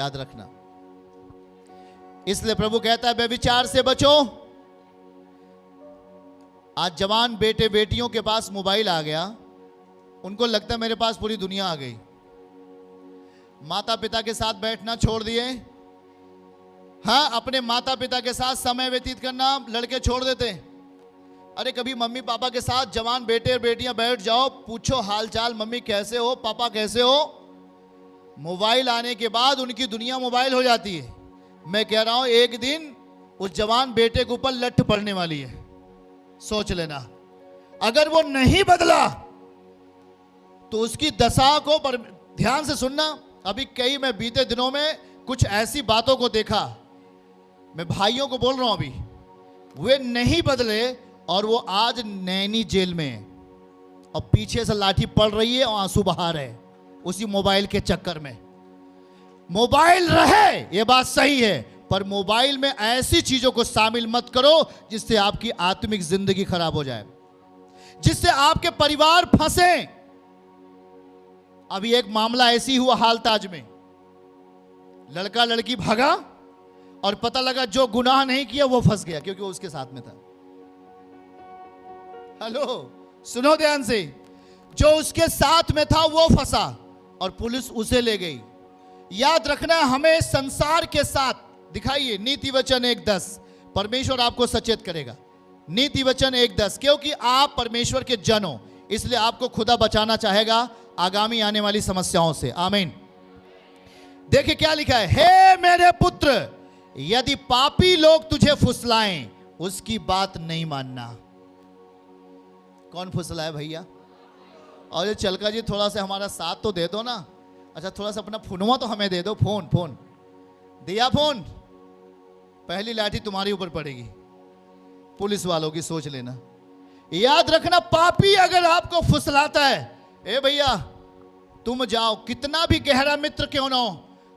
याद रखना। इसलिए प्रभु कहता है व्यभिचार से बचो। आज जवान बेटे बेटियों के पास मोबाइल आ गया, उनको लगता है मेरे पास पूरी दुनिया आ गई। माता पिता के साथ बैठना छोड़ दिए, हाँ, अपने माता पिता के साथ समय व्यतीत करना लड़के छोड़ देते। अरे कभी मम्मी पापा के साथ जवान बेटे और बेटियां बैठ जाओ, पूछो हालचाल, मम्मी कैसे हो, पापा कैसे हो। मोबाइल आने के बाद उनकी दुनिया मोबाइल हो जाती है। मैं कह रहा हूं एक दिन उस जवान बेटे के ऊपर लठ पड़ने वाली है, सोच लेना। अगर वो नहीं बदला तो उसकी दशा को पर ध्यान से सुनना। अभी मैं बीते दिनों में कुछ ऐसी बातों को देखा, मैं भाइयों को बोल रहा हूं, अभी वे नहीं बदले और वो आज नैनी जेल में है और पीछे से लाठी पड़ रही है और आंसू बहा रहे उसी मोबाइल के चक्कर में। मोबाइल रहे ये बात सही है, पर मोबाइल में ऐसी चीजों को शामिल मत करो जिससे आपकी आत्मिक जिंदगी खराब हो जाए, जिससे आपके परिवार फंसे। अभी एक मामला ऐसी हुआ हालताज में, लड़का लड़की भागा और पता लगा जो गुनाह नहीं किया वो फंस गया क्योंकि वो उसके साथ में था। हेलो, सुनो ध्यान से, जो उसके साथ में था वो फंसा और पुलिस उसे ले गई। याद रखना, हमें संसार के साथ दिखाइए। नीति वचन 1:10, परमेश्वर आपको सचेत करेगा। नीति वचन 1:10, क्योंकि आप परमेश्वर के जन हो, इसलिए आपको खुदा बचाना चाहेगा आगामी आने वाली समस्याओं से। आमीन। देखिए क्या लिखा है, हे मेरे पुत्र, यदि पापी लोग तुझे फुसलाएं उसकी बात नहीं मानना। कौन फुसलाए भैया? और ये चलका जी थोड़ा सा हमारा साथ तो दे दो ना। अच्छा थोड़ा सा अपना फोनवा तो हमें दे दो। फोन दिया, फोन, पहली लाठी तुम्हारे ऊपर पड़ेगी। पुलिस वालों की सोच लेना। याद रखना, पापी अगर आपको फुसलाता है, ए भैया तुम जाओ, कितना भी गहरा मित्र क्यों ना हो,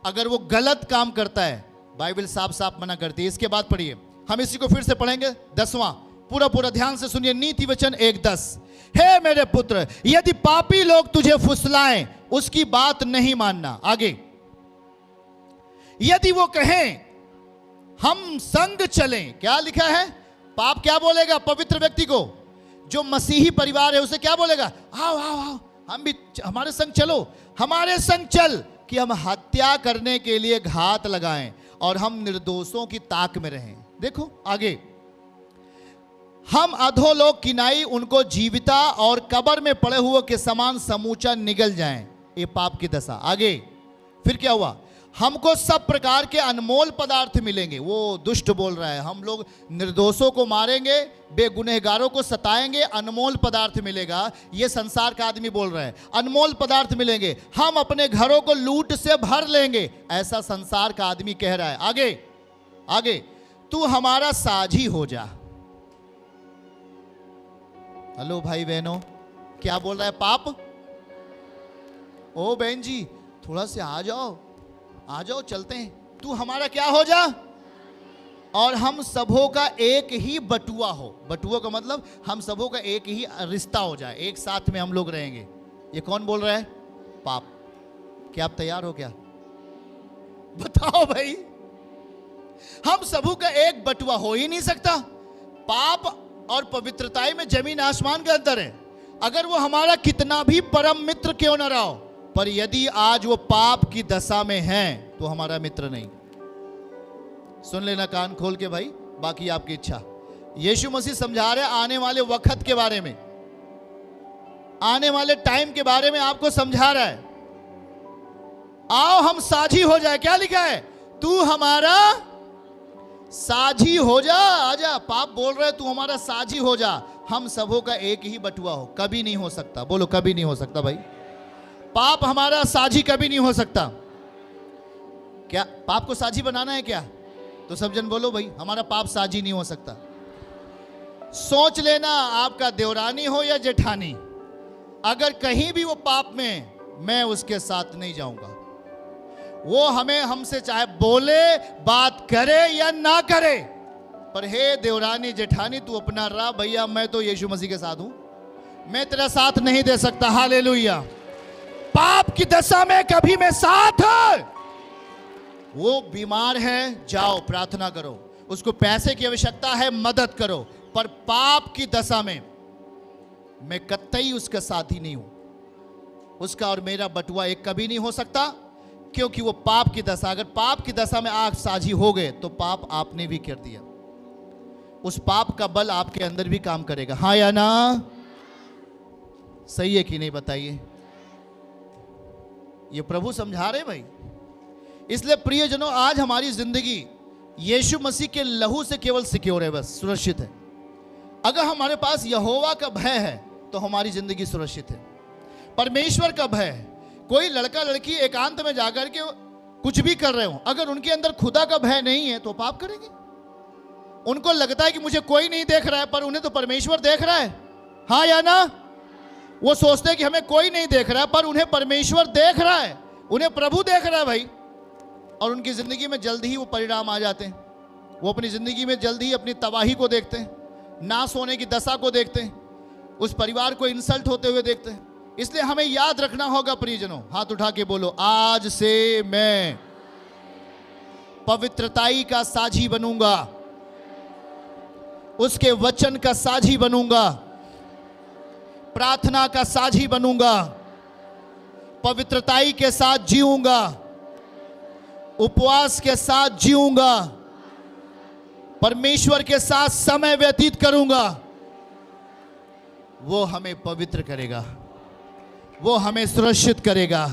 अगर वो गलत काम करता है, बाइबल साफ साफ मना करती है। इसके बाद पढ़िए, हम इसी को फिर से पढ़ेंगे, 10वां, पूरा ध्यान से सुनिए। नीति वचन 1:10, हे मेरे पुत्र, यदि पापी लोग तुझे फुसलाएं उसकी बात नहीं मानना। आगे, यदि वो कहें हम संग चलें, क्या लिखा है? पाप क्या बोलेगा पवित्र व्यक्ति को? जो मसीही परिवार है उसे क्या बोलेगा? आओ आओ आओ, हम भी हमारे संग चलो, हमारे संग चल कि हम हत्या करने के लिए घात लगाएं और हम निर्दोषों की ताक में रहें। देखो आगे, हम अधोलोक किनाई उनको जीविता और कब्र में पड़े हुए के समान समूचा निगल जाएं। ये पाप की दशा। आगे फिर क्या हुआ? हमको सब प्रकार के अनमोल पदार्थ मिलेंगे। वो दुष्ट बोल रहा है, हम लोग निर्दोषों को मारेंगे, बेगुनहगारों को सताएंगे, अनमोल पदार्थ मिलेगा। ये संसार का आदमी बोल रहा है, अनमोल पदार्थ मिलेंगे, हम अपने घरों को लूट से भर लेंगे, ऐसा संसार का आदमी कह रहा है। आगे आगे, तू हमारा साझी हो जा। हेलो भाई बहनों, क्या बोल रहा है पाप? ओ बहन जी थोड़ा से आ जाओ चलते हैं। तू हमारा क्या हो जा, और हम सबों का एक ही बटुआ हो। बटुआ का मतलब हम सबों का एक ही रिश्ता हो जाए, एक साथ में हम लोग रहेंगे। ये कौन बोल रहा है? पाप। क्या आप तैयार हो? क्या बताओ भाई, हम सबों का एक बटुआ हो ही नहीं सकता। पाप और पवित्रताई में जमीन आसमान का अंतर है। अगर वो हमारा कितना भी परम मित्र क्यों न रहा हो, पर यदि आज वो पाप की दशा में है तो हमारा मित्र नहीं। सुन लेना कान खोल के भाई, बाकी आपकी इच्छा। यीशु मसीह समझा रहे आने वाले वक्त के बारे में, आने वाले टाइम के बारे में आपको समझा रहा है। आओ हम साझी हो जाए। क्या लिखा है? तू हमारा साझी हो जा। आजा, पाप बोल रहे तू हमारा साझी हो जा, हम सबों का एक ही बटुआ हो। कभी नहीं हो सकता, बोलो कभी नहीं हो सकता भाई। पाप हमारा साझी कभी नहीं हो सकता। क्या पाप को साझी बनाना है क्या? तो सब जन बोलो भाई, हमारा पाप साझी नहीं हो सकता। सोच लेना, आपका देवरानी हो या जेठानी, अगर कहीं भी वो पाप में, मैं उसके साथ नहीं जाऊंगा। वो हमसे चाहे बोले, बात करे या ना करे, पर हे देवरानी जेठानी तू अपना रहा भैया, मैं तो यीशु मसीह के साथ हूं, मैं तेरा साथ नहीं दे सकता। हालेलुया। पाप की दशा में कभी मैं साथ वो बीमार है, जाओ प्रार्थना करो, उसको पैसे की आवश्यकता है, मदद करो, पर पाप की दशा में मैं कतई उसका साथी नहीं हूं। उसका और मेरा बटुआ एक कभी नहीं हो सकता, क्योंकि वो पाप की दशा, अगर पाप की दशा में आप साझी हो गए तो पाप आपने भी कर दिया, उस पाप का बल आपके अंदर भी काम करेगा। हाँ या ना? सही है कि नहीं बताइए? ये प्रभु समझा रहे भाई। इसलिए प्रियजनों, आज हमारी जिंदगी यीशु मसीह के लहू से केवल सिक्योर है, बस सुरक्षित है। अगर हमारे पास यहोवा का भय है तो हमारी जिंदगी सुरक्षित है। परमेश्वर का भय है। कोई लड़का लड़की एकांत में जाकर के कुछ भी कर रहे हो, अगर उनके अंदर खुदा का भय नहीं है तो पाप करेंगे। उनको लगता है कि मुझे कोई नहीं देख रहा है, पर उन्हें तो परमेश्वर देख रहा है। हाँ या ना? वो सोचते हैं कि हमें कोई नहीं देख रहा है, पर उन्हें परमेश्वर देख रहा है, उन्हें प्रभु देख रहा है भाई। और उनकी जिंदगी में जल्द ही वो परिणाम आ जाते हैं। वो अपनी जिंदगी में जल्द ही अपनी तबाही को देखते हैं, नाश होने की दशा को देखते हैं, उस परिवार को इंसल्ट होते हुए देखते हैं। इसलिए हमें याद रखना होगा प्रियजनों, हाथ उठा के बोलो, आज से मैं पवित्रताई का साझी बनूंगा, उसके वचन का साझी बनूंगा, प्रार्थना का साझी बनूंगा, पवित्रताई के साथ जीऊंगा, उपवास के साथ जीऊंगा, परमेश्वर के साथ समय व्यतीत करूंगा। वो हमें पवित्र करेगा, वो हमें सुरक्षित करेगा,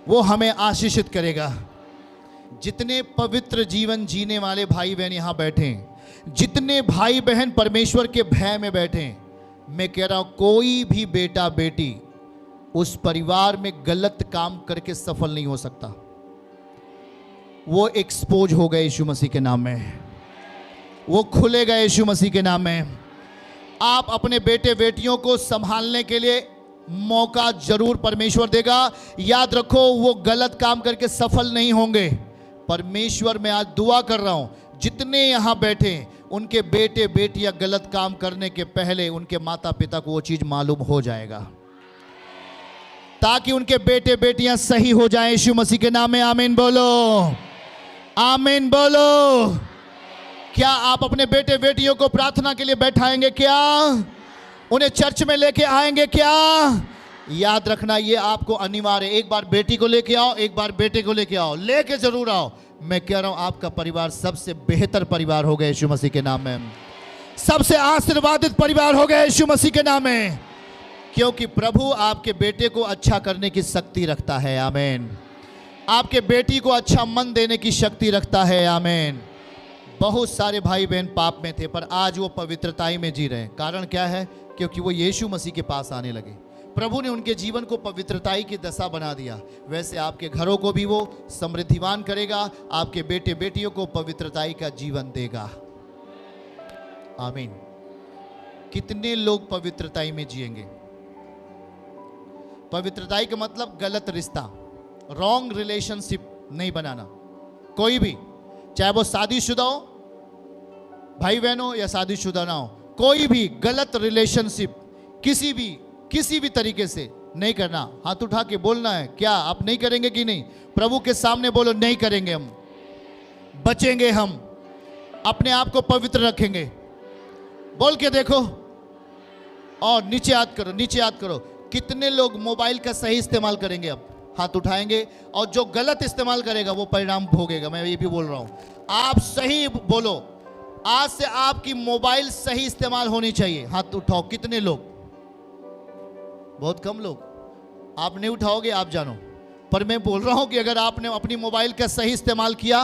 वो हमें आशीषित करेगा। जितने पवित्र जीवन जीने वाले भाई बहन यहां बैठे हैं, जितने भाई बहन परमेश्वर के भय में बैठे हैं, मैं कह रहा हूं कोई भी बेटा बेटी उस परिवार में गलत काम करके सफल नहीं हो सकता। वो एक्सपोज हो गए यीशु मसीह के नाम में, वो खुले गए यीशु मसीह के नाम में। आप अपने बेटे बेटियों को संभालने के लिए मौका जरूर परमेश्वर देगा। याद रखो, वो गलत काम करके सफल नहीं होंगे। परमेश्वर, मैं आज दुआ कर रहा हूं, जितने यहां बैठे उनके बेटे बेटियां गलत काम करने के पहले उनके माता पिता को वो चीज मालूम हो जाएगा, ताकि उनके बेटे बेटियां सही हो जाएं। यीशु मसीह के नाम में आमीन बोलो, आमीन बोलो। क्या आप अपने बेटे बेटियों को प्रार्थना के लिए बैठाएंगे? क्या उन्हें चर्च में लेके आएंगे? क्या? याद रखना, ये आपको अनिवार्य है। एक बार बेटी को लेके आओ, एक बार बेटे को लेके आओ, लेके जरूर आओ। मैं कह रहा हूं, आपका परिवार सबसे बेहतर परिवार हो गया यीशु मसीह के नाम में, सबसे आशीर्वादित परिवार हो गया यीशु मसीह के नाम में, क्योंकि प्रभु आपके बेटे को अच्छा करने की शक्ति रखता है। आमीन। आपके बेटी को अच्छा मन देने की शक्ति रखता है। आमीन। बहुत सारे भाई बहन पाप में थे, पर आज वो पवित्रताई में जी रहे हैं। कारण क्या है? क्योंकि वो यीशु मसीह के पास आने लगे। प्रभु ने उनके जीवन को पवित्रताई की दशा बना दिया। वैसे आपके घरों को भी वो समृद्धिवान करेगा, आपके बेटे बेटियों को पवित्रताई का जीवन देगा। आमीन। कितने लोग पवित्रताई में जिएंगे? पवित्रताई का मतलब गलत रिश्ता, रॉन्ग रिलेशनशिप नहीं बनाना। कोई भी, चाहे वो शादीशुदा हो, भाई बहन हो, या शादीशुदा ना हो, कोई भी गलत रिलेशनशिप किसी भी तरीके से नहीं करना। हाथ उठा के बोलना है, क्या आप नहीं करेंगे कि नहीं? प्रभु के सामने बोलो, नहीं करेंगे, हम बचेंगे, हम अपने आप को पवित्र रखेंगे। बोल के देखो, और नीचे याद करो, नीचे याद करो। कितने लोग मोबाइल का सही इस्तेमाल करेंगे? अब हाथ उठाएंगे, और जो गलत इस्तेमाल करेगा वो परिणाम भोगेगा। मैं ये भी बोल रहा हूं, आप सही बोलो। आज से आपकी मोबाइल सही इस्तेमाल होनी चाहिए। हाथ उठाओ। कितने लोग? बहुत कम लोग। आप नहीं उठाओगे, आप जानो। पर मैं बोल रहा हूं कि अगर आपने अपनी मोबाइल का सही इस्तेमाल किया,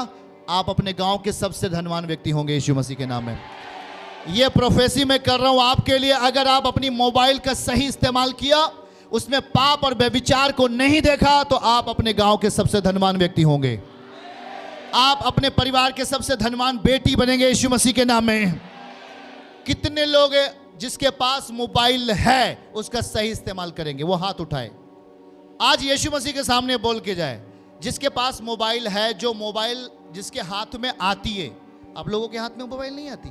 आप अपने गांव के सबसे धनवान व्यक्ति होंगे यीशु मसीह के नाम में। यह प्रोफेसी मैं कर रहा हूं आपके लिए। अगर आप अपनी मोबाइल का सही इस्तेमाल किया, उसमें पाप और व्यभिचार को नहीं देखा, तो आप अपने गांव के सबसे धनवान व्यक्ति होंगे। आप अपने परिवार के सबसे धनवान बेटी बनेंगे यीशु मसीह के नाम में। कितने लोग जिसके पास मोबाइल है उसका सही इस्तेमाल करेंगे? वो हाथ उठाए। आज यीशु मसीह के सामने बोल के जाए, जिसके पास मोबाइल है, जो मोबाइल जिसके हाथ में आती है। आप लोगों के हाथ में मोबाइल नहीं आती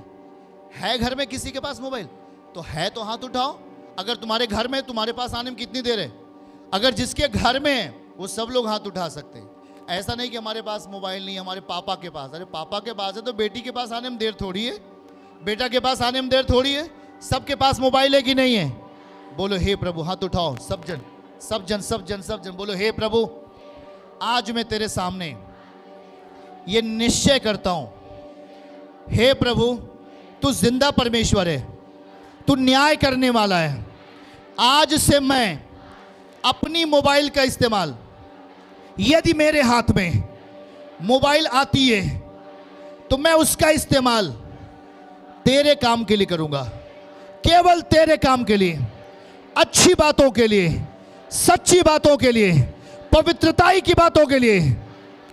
है? घर में किसी के पास मोबाइल तो है, तो हाथ उठाओ। अगर तुम्हारे घर में, तुम्हारे पास आने में कितनी देर है? अगर जिसके घर में है वो सब लोग हाथ उठा सकते हैं। ऐसा नहीं कि हमारे पास मोबाइल नहीं है, हमारे पापा के पास। अरे पापा के पास है तो बेटी के पास आने में देर थोड़ी है, बेटा के पास आने में देर थोड़ी है। सबके पास मोबाइल है कि नहीं है? बोलो हे प्रभु, हाथ उठाओ सब जन सब जन सब जन सब जन, बोलो हे प्रभु, आज मैं तेरे सामने ये निश्चय करता हूं, हे प्रभु तू जिंदा परमेश्वर है, तू न्याय करने वाला है। आज से मैं अपनी मोबाइल का इस्तेमाल, यदि मेरे हाथ में मोबाइल आती है तो मैं उसका इस्तेमाल तेरे काम के लिए करूंगा, केवल तेरे काम के लिए, अच्छी बातों के लिए, सच्ची बातों के लिए, पवित्रताई की बातों के लिए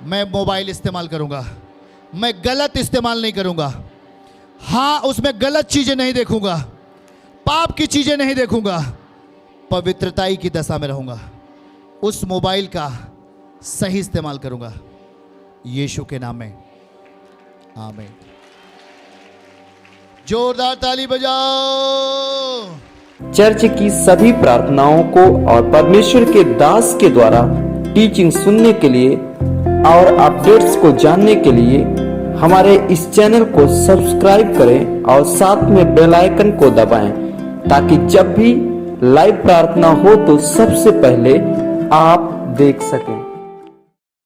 मैं मोबाइल इस्तेमाल करूंगा। मैं गलत इस्तेमाल नहीं करूंगा। हाँ, उसमें गलत चीजें नहीं देखूंगा, पाप की चीजें नहीं देखूंगा, पवित्रताई की दशा में रहूंगा। उस मोबाइल का सही इस्तेमाल करूंगा, यीशु के नाम में, आमीन। जोरदार ताली बजाओ। चर्च की सभी प्रार्थनाओं को और परमेश्वर के दास के द्वारा टीचिंग सुनने के लिए और अपडेट्स को जानने के लिए हमारे इस चैनल को सब्सक्राइब करें और साथ में बेल आइकन को दबाएं, ताकि जब भी लाइव प्रार्थना हो तो सबसे पहले आप देख सकें।